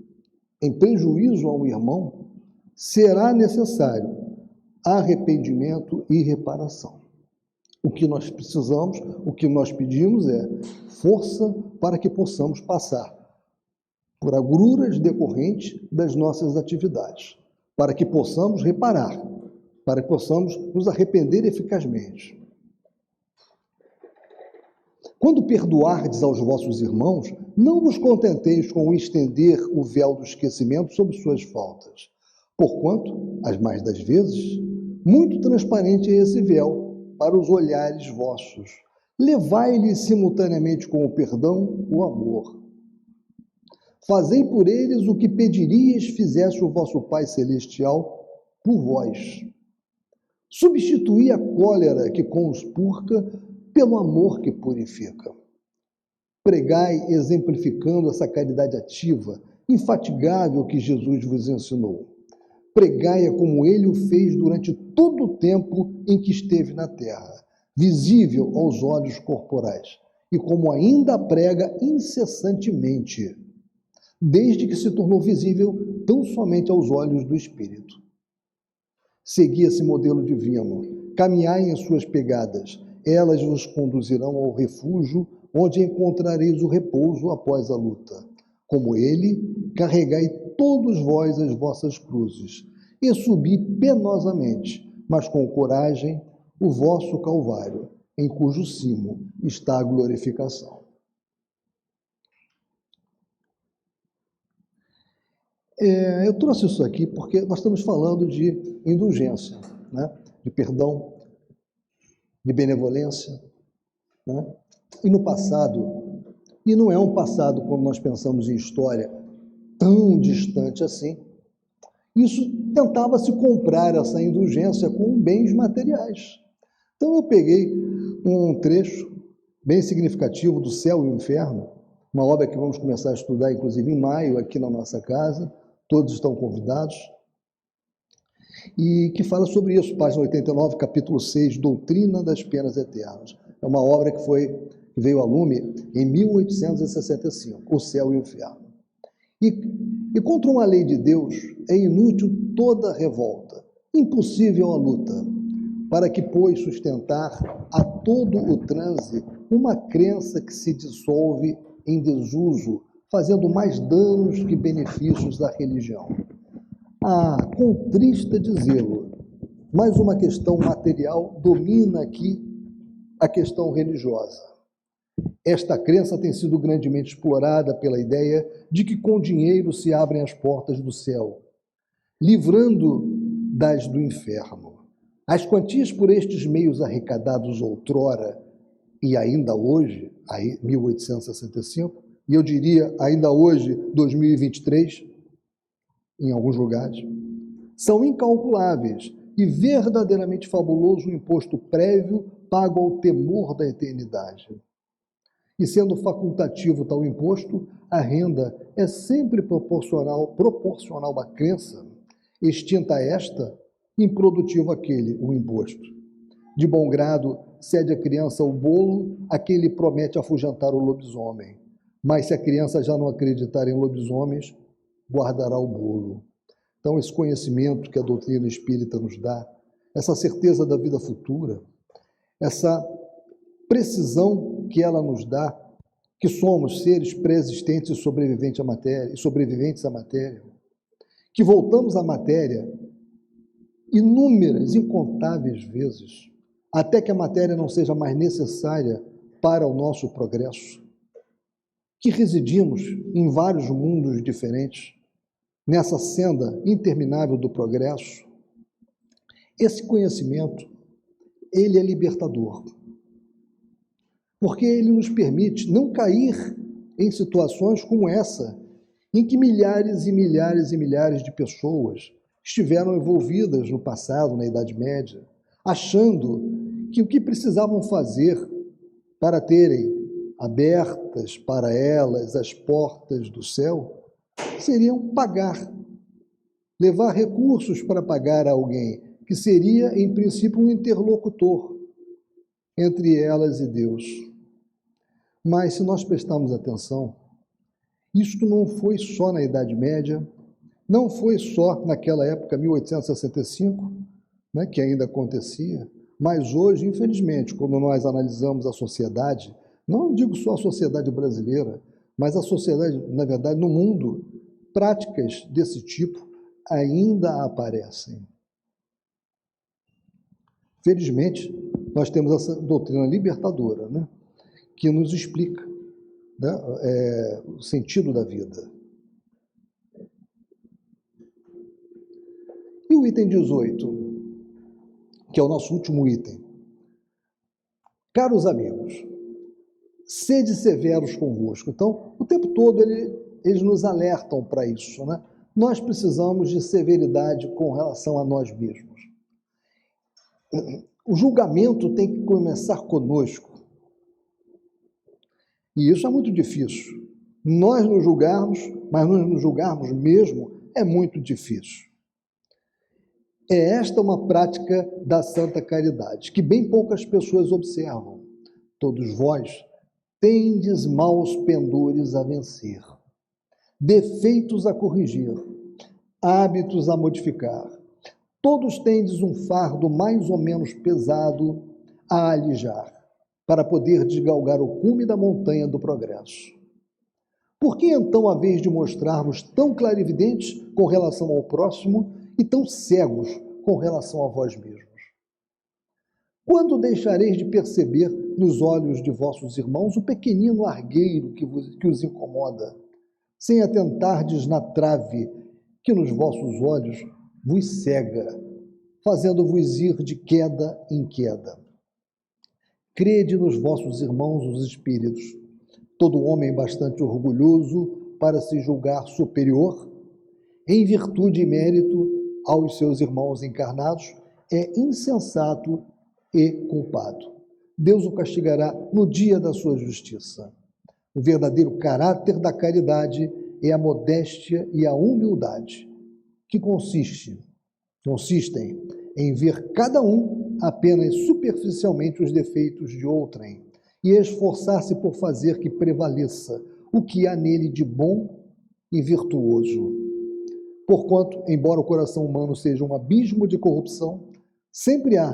em prejuízo ao irmão, será necessário arrependimento e reparação. O que nós precisamos, o que nós pedimos é força para que possamos passar por agruras decorrentes das nossas atividades, para que possamos reparar, para que possamos nos arrepender eficazmente. Quando perdoardes aos vossos irmãos, não vos contenteis com estender o véu do esquecimento sobre suas faltas, porquanto, as mais das vezes, muito transparente é esse véu para os olhares vossos. Levai-lhes simultaneamente com o perdão o amor. Fazei por eles o que pedirias fizesse o vosso Pai Celestial por vós. Substituí a cólera que conspurca pelo amor que purifica. Pregai exemplificando essa caridade ativa, infatigável que Jesus vos ensinou. Pregai-a como ele o fez durante todo o tempo em que esteve na terra, visível aos olhos corporais, e como ainda a prega incessantemente, desde que se tornou visível tão somente aos olhos do Espírito. Segui esse modelo divino, caminhai em suas pegadas, elas vos conduzirão ao refúgio, onde encontrareis o repouso após a luta. Como ele, carregai todos vós as vossas cruzes, e subi penosamente, mas com coragem, o vosso Calvário, em cujo cimo está a glorificação. Eu trouxe isso aqui porque nós estamos falando de indulgência, né? De perdão, de benevolência, né? E no passado, e não é um passado quando nós pensamos em história tão distante assim, isso tentava-se comprar essa indulgência com bens materiais. Então eu peguei um trecho bem significativo do Céu e o Inferno, uma obra que vamos começar a estudar, inclusive, em maio, aqui na nossa casa, todos estão convidados, e que fala sobre isso, página 89, capítulo 6, Doutrina das Penas Eternas. É uma obra que veio a lume em 1865, O Céu e o Inferno. E contra uma lei de Deus é inútil toda revolta, impossível a luta, para que, pois, sustentar a todo o transe uma crença que se dissolve em desuso, fazendo mais danos que benefícios da religião. Contrista dizê-lo, mas uma questão material domina aqui a questão religiosa. Esta crença tem sido grandemente explorada pela ideia de que com dinheiro se abrem as portas do céu, livrando das do inferno. As quantias por estes meios arrecadados outrora e ainda hoje, 1865, e eu diria ainda hoje, 2023, em alguns lugares, são incalculáveis e verdadeiramente fabuloso o imposto prévio pago ao temor da eternidade. E sendo facultativo tal imposto, a renda é sempre proporcional à crença, extinta esta, improdutivo aquele, o imposto. De bom grado, cede a criança o bolo a quem lhe promete afugentar o lobisomem. Mas se a criança já não acreditar em lobisomens, guardará o bolo. Então, esse conhecimento que a doutrina espírita nos dá, essa certeza da vida futura, essa precisão que ela nos dá, que somos seres pré-existentes e sobreviventes à matéria, que voltamos à matéria inúmeras, incontáveis vezes, até que a matéria não seja mais necessária para o nosso progresso. que residimos em vários mundos diferentes, nessa senda interminável do progresso, esse conhecimento, ele é libertador, porque ele nos permite não cair em situações como essa, em que milhares e milhares e milhares de pessoas estiveram envolvidas no passado, na Idade Média, achando que o que precisavam fazer para terem abertas para elas as portas do céu seriam pagar, levar recursos para pagar a alguém, que seria, em princípio, um interlocutor entre elas e Deus. Mas, se nós prestarmos atenção, isto não foi só na Idade Média, não foi só naquela época, 1865, né, que ainda acontecia, mas hoje, infelizmente, quando nós analisamos a sociedade, não digo só a sociedade brasileira, mas a sociedade, na verdade, no mundo, práticas desse tipo ainda aparecem. Felizmente, nós temos essa doutrina libertadora, né, que nos explica, né, o sentido da vida. E o item 18, que é o nosso último item. Caros amigos, sede severos convosco. Então, o tempo todo eles nos alertam para isso, né? Nós precisamos de severidade com relação a nós mesmos. O julgamento tem que começar conosco. E isso é muito difícil. Nós nos julgarmos, mas nos julgarmos mesmo, é muito difícil. É esta uma prática da santa caridade, que bem poucas pessoas observam. Todos vós tendes maus pendores a vencer, defeitos a corrigir, hábitos a modificar. Todos tendes um fardo mais ou menos pesado a alijar, para poder desgalgar o cume da montanha do progresso. Por que então, a vez de mostrarmos tão clarividentes com relação ao próximo e tão cegos com relação a vós mesmos? Quando deixareis de perceber nos olhos de vossos irmãos o pequenino argueiro que os incomoda, sem atentardes na trave que nos vossos olhos vos cega, fazendo-vos ir de queda em queda? Crede nos vossos irmãos os espíritos. Todo homem bastante orgulhoso para se julgar superior, em virtude e mérito aos seus irmãos encarnados, é insensato e culpado. Deus o castigará no dia da sua justiça. O verdadeiro caráter da caridade é a modéstia e a humildade, que consistem em ver cada um apenas superficialmente os defeitos de outrem e esforçar-se por fazer que prevaleça o que há nele de bom e virtuoso. Porquanto, embora o coração humano seja um abismo de corrupção, sempre há,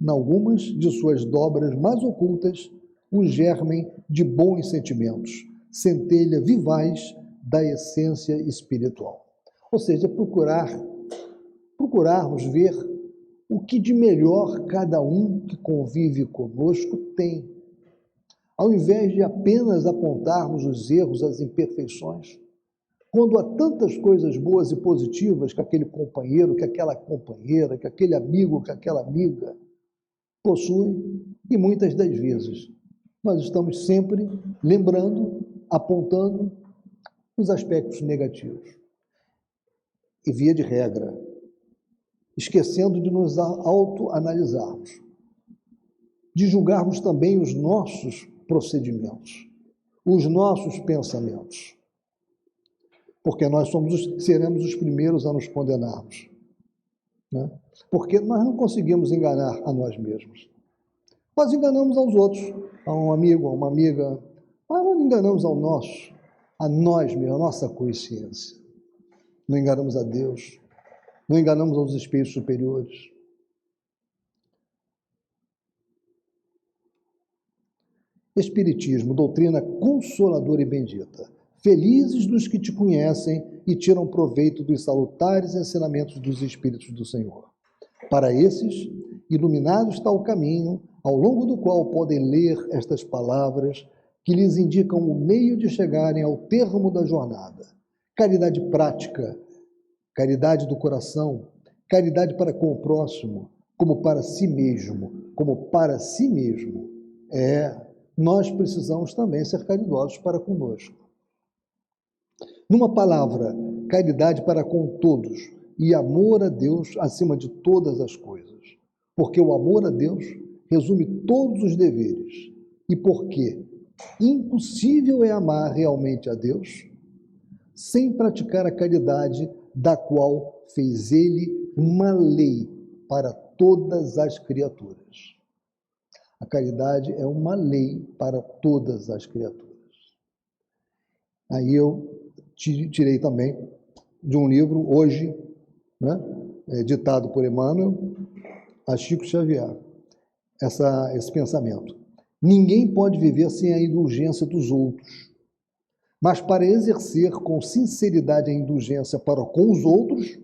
em algumas de suas dobras mais ocultas, o germen de bons sentimentos, centelha vivaz da essência espiritual. Ou seja, procurarmos ver o que de melhor cada um que convive conosco tem, ao invés de apenas apontarmos os erros, as imperfeições, quando há tantas coisas boas e positivas que aquele companheiro, que aquela companheira, que aquele amigo, que aquela amiga possuem, e muitas das vezes nós estamos sempre lembrando, apontando os aspectos negativos. E via de regra, esquecendo de nos autoanalisarmos, de julgarmos também os nossos procedimentos, os nossos pensamentos, porque nós seremos os primeiros a nos condenarmos, né? Porque nós não conseguimos enganar a nós mesmos. Nós enganamos aos outros, a um amigo, a uma amiga, mas não enganamos a nós mesmos, a nossa consciência. Não enganamos a Deus, não enganamos aos espíritos superiores. Espiritismo, doutrina consoladora e bendita. Felizes dos que te conhecem e tiram proveito dos salutares ensinamentos dos Espíritos do Senhor. Para esses, iluminado está o caminho, ao longo do qual podem ler estas palavras que lhes indicam o meio de chegarem ao termo da jornada. Caridade prática, caridade do coração, caridade para com o próximo, como para si mesmo, nós precisamos também ser caridosos para conosco. Numa palavra, caridade para com todos e amor a Deus acima de todas as coisas, porque o amor a Deus resume todos os deveres e porque impossível é amar realmente a Deus sem praticar a caridade da qual fez Ele uma lei para todas as criaturas. A caridade é uma lei para todas as criaturas. Aí eu tirei também de um livro, hoje, ditado por Emmanuel, a Chico Xavier, esse pensamento. Ninguém pode viver sem a indulgência dos outros, mas para exercer com sinceridade a indulgência para com os outros,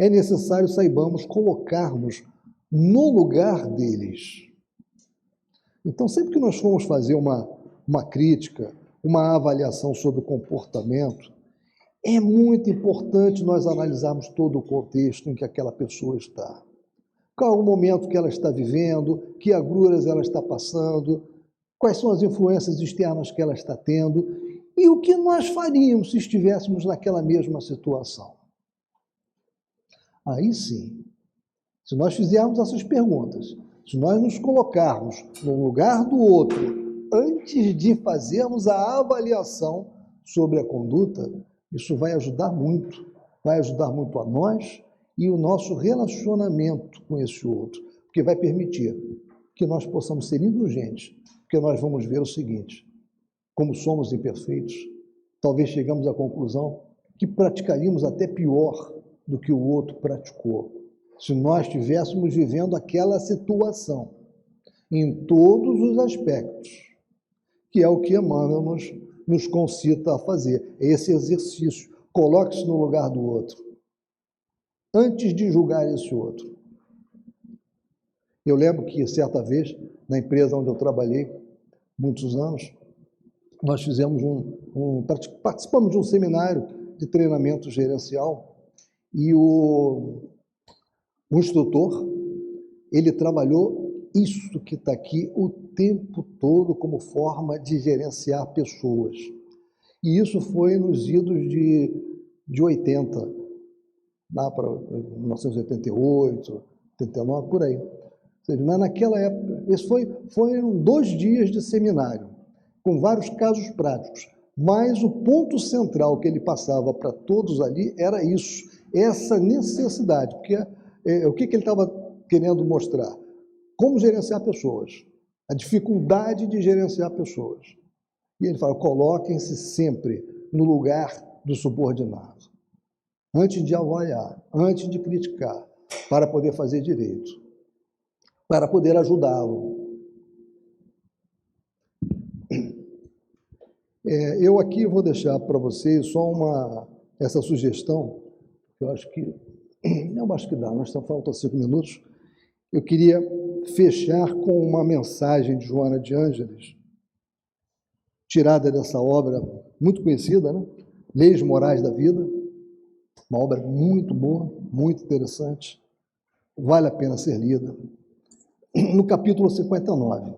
é necessário saibamos colocar-nos no lugar deles. Então, sempre que nós formos fazer uma crítica, uma avaliação sobre o comportamento, é muito importante nós analisarmos todo o contexto em que aquela pessoa está. Qual é o momento que ela está vivendo, que agruras ela está passando, quais são as influências externas que ela está tendo e o que nós faríamos se estivéssemos naquela mesma situação. Aí sim, se nós fizermos essas perguntas, se nós nos colocarmos no lugar do outro antes de fazermos a avaliação sobre a conduta, isso vai ajudar muito a nós e o nosso relacionamento com esse outro, porque vai permitir que nós possamos ser indulgentes, porque nós vamos ver o seguinte, como somos imperfeitos, talvez chegamos à conclusão que praticaríamos até pior do que o outro praticou, se nós estivéssemos vivendo aquela situação, em todos os aspectos, que é o que Emmanuel nos concita a fazer, esse exercício, coloque-se no lugar do outro, antes de julgar esse outro. Eu lembro que, certa vez, na empresa onde eu trabalhei, muitos anos, nós fizemos participamos de um seminário de treinamento gerencial e o instrutor, ele trabalhou isso que está aqui o tempo todo como forma de gerenciar pessoas. E isso foi nos idos de 80, lá para 1988, 89, por aí. Ou seja, naquela época, foram 2 dias de seminário, com vários casos práticos, mas o ponto central que ele passava para todos ali era isso, essa necessidade, porque o que ele estava querendo mostrar? Como gerenciar pessoas, a dificuldade de gerenciar pessoas. E ele fala, coloquem-se sempre no lugar do subordinado, antes de avaliar, antes de criticar, para poder fazer direito, para poder ajudá-lo. Eu aqui vou deixar para vocês só essa sugestão, eu acho que dá, nós faltam 5 minutos. Eu queria fechar com uma mensagem de Joana de Ângeles, tirada dessa obra muito conhecida, Leis Morais da Vida, uma obra muito boa, muito interessante, vale a pena ser lida, no capítulo 59,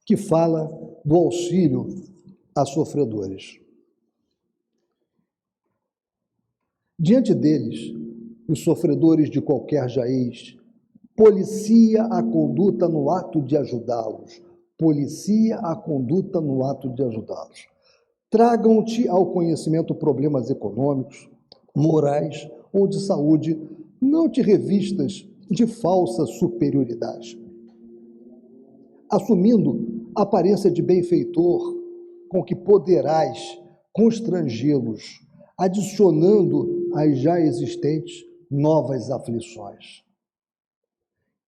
que fala do auxílio a sofredores. Diante deles, os sofredores de qualquer jaez, policia a conduta no ato de ajudá-los. Policia a conduta no ato de ajudá-los. Tragam-te ao conhecimento problemas econômicos, morais ou de saúde, não te revistas de falsa superioridade. Assumindo a aparência de benfeitor, com que poderás constrangê-los, adicionando às já existentes novas aflições.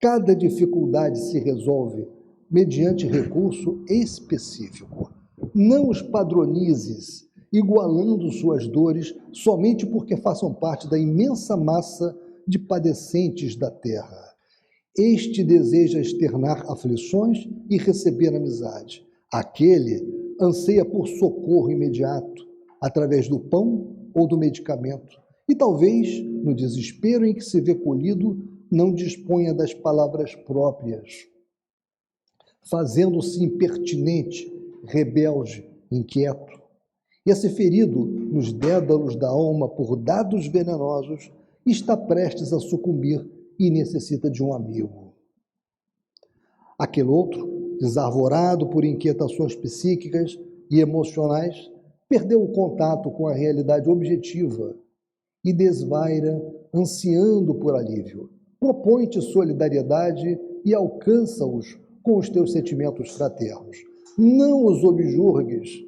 Cada dificuldade se resolve mediante recurso específico. Não os padronizes, igualando suas dores somente porque façam parte da imensa massa de padecentes da terra. Este deseja externar aflições e receber amizade, Aquele anseia por socorro imediato, através do pão ou do medicamento, e talvez, no desespero em que se vê colhido, não disponha das palavras próprias, fazendo-se impertinente, rebelde, inquieto. Esse ferido nos dédalos da alma por dados venenosos está prestes a sucumbir e necessita de um amigo. Aquele outro, desarvorado por inquietações psíquicas e emocionais, perdeu o contato com a realidade objetiva e desvaira, ansiando por alívio. Propõe-te solidariedade e alcança-os com os teus sentimentos fraternos. Não os objurgues,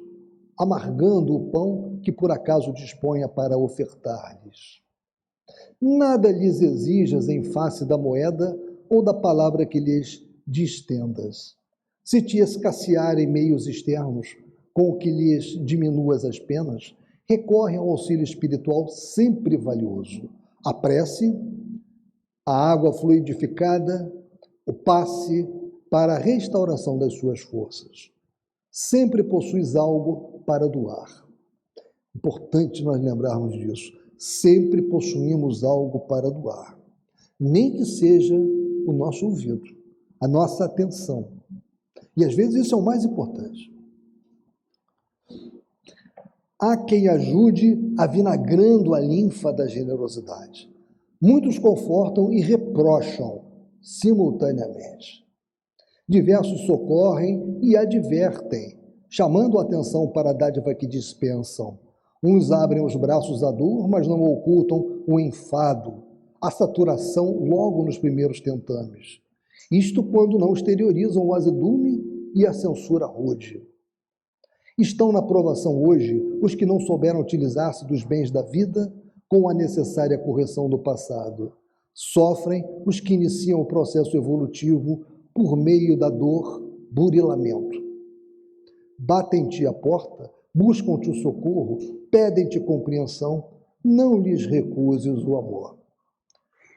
amargando o pão que por acaso disponha para ofertar-lhes. Nada lhes exijas em face da moeda ou da palavra que lhes distendas. Se te escassearem meios externos com o que lhes diminuas as penas, recorre ao auxílio espiritual sempre valioso. A prece, a água fluidificada, o passe para a restauração das suas forças. Sempre possuis algo para doar. Importante nós lembrarmos disso. Sempre possuímos algo para doar. Nem que seja o nosso ouvido, a nossa atenção. E às vezes isso é o mais importante. Há quem ajude avinagrando a linfa da generosidade. Muitos confortam e reprocham simultaneamente. Diversos socorrem e advertem, chamando a atenção para a dádiva que dispensam. Uns abrem os braços à dor, mas não ocultam o enfado, a saturação logo nos primeiros tentames. Isto quando não exteriorizam o azedume e a censura rude. Estão na provação hoje os que não souberam utilizar-se dos bens da vida com a necessária correção do passado. Sofrem os que iniciam o processo evolutivo por meio da dor, burilamento. Batem-te a porta, buscam-te o socorro, pedem-te compreensão, não lhes recuses o amor.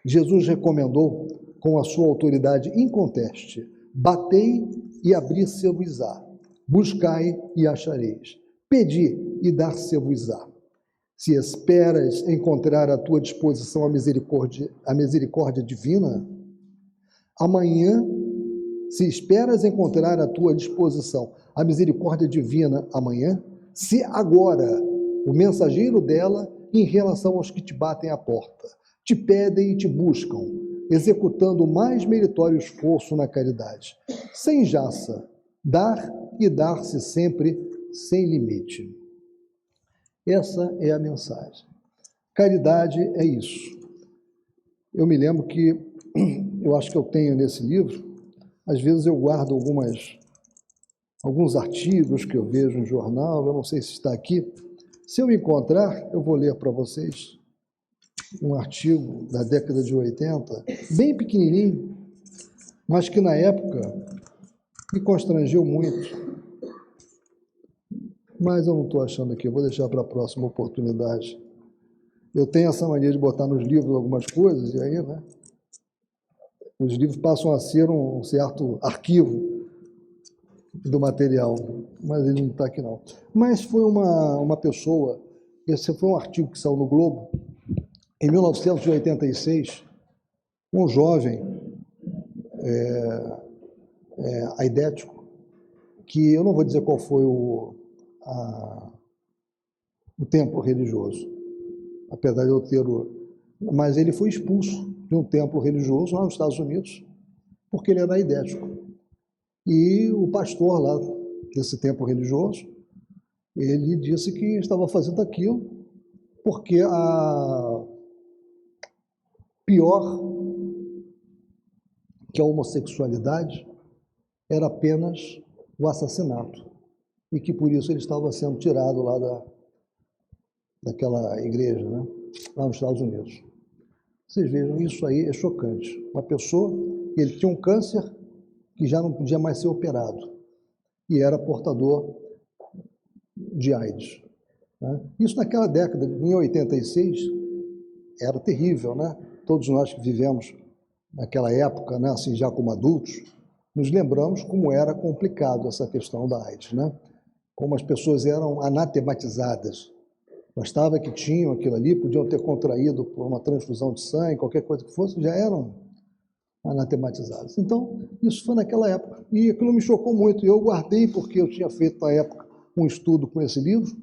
Jesus recomendou, com a sua autoridade inconteste, batei e abrir-se-vos-á, buscai e achareis, pedi e dar-se-vos-á. Se esperas encontrar à tua disposição a misericórdia divina, amanhã, se esperas encontrar à tua disposição a misericórdia divina amanhã, se agora o mensageiro dela em relação aos que te batem à porta, te pedem e te buscam, executando o mais meritório esforço na caridade, sem jaça, dar e dar-se sempre sem limite. Essa é a mensagem. Caridade é isso. Eu me lembro que, eu acho que eu tenho nesse livro, às vezes eu guardo alguns artigos que eu vejo no jornal, eu não sei se está aqui. Se eu encontrar, eu vou ler para vocês um artigo da década de 80, bem pequenininho, mas que na época me constrangeu muito. Mas eu não estou achando aqui, eu vou deixar para a próxima oportunidade. Eu tenho essa mania de botar nos livros algumas coisas, e aí, né? Os livros passam a ser um certo arquivo do material, mas ele não está aqui não. Mas foi uma pessoa, esse foi um artigo que saiu no Globo, em 1986, um jovem aidético, que eu não vou dizer qual foi o templo religioso, apesar de eu ter mas ele foi expulso de um templo religioso lá nos Estados Unidos, porque ele era aidético. E o pastor lá desse templo religioso, ele disse que estava fazendo aquilo porque a pior que a homossexualidade era apenas o assassinato, e que por isso ele estava sendo tirado lá daquela igreja, né, lá nos Estados Unidos. Vocês vejam, isso aí é chocante. Uma pessoa, ele tinha um câncer que já não podia mais ser operado e era portador de AIDS, né? Isso naquela década, em 86, era terrível, né? Todos nós que vivemos naquela época, né, assim, já como adultos, nos lembramos como era complicado essa questão da AIDS, né? Como as pessoas eram anatematizadas. Bastava que tinham aquilo ali, podiam ter contraído por uma transfusão de sangue, qualquer coisa que fosse, já eram anatematizadas. Então, isso foi naquela época. E aquilo me chocou muito. Eu guardei porque eu tinha feito, na época, um estudo com esse livro,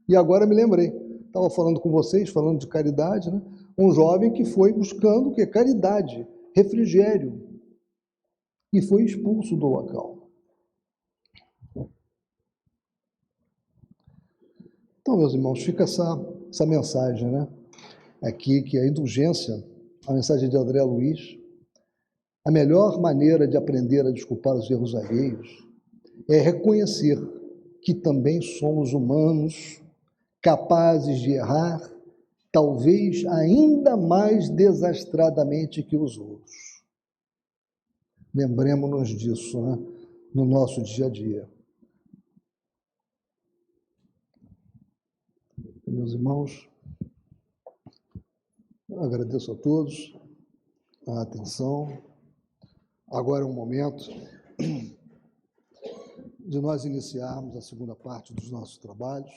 e agora me lembrei. Estava falando com vocês, falando de caridade, né? Um jovem que foi buscando o quê? Caridade, refrigério, e foi expulso do local. Então, meus irmãos, fica essa mensagem, né? Aqui, que a indulgência, a mensagem de André Luiz, a melhor maneira de aprender a desculpar os erros alheios é reconhecer que também somos humanos, capazes de errar, talvez ainda mais desastradamente que os outros. Lembremos-nos disso, né? No nosso dia a dia. Meus irmãos, eu agradeço a todos a atenção. Agora é um momento de nós iniciarmos a segunda parte dos nossos trabalhos.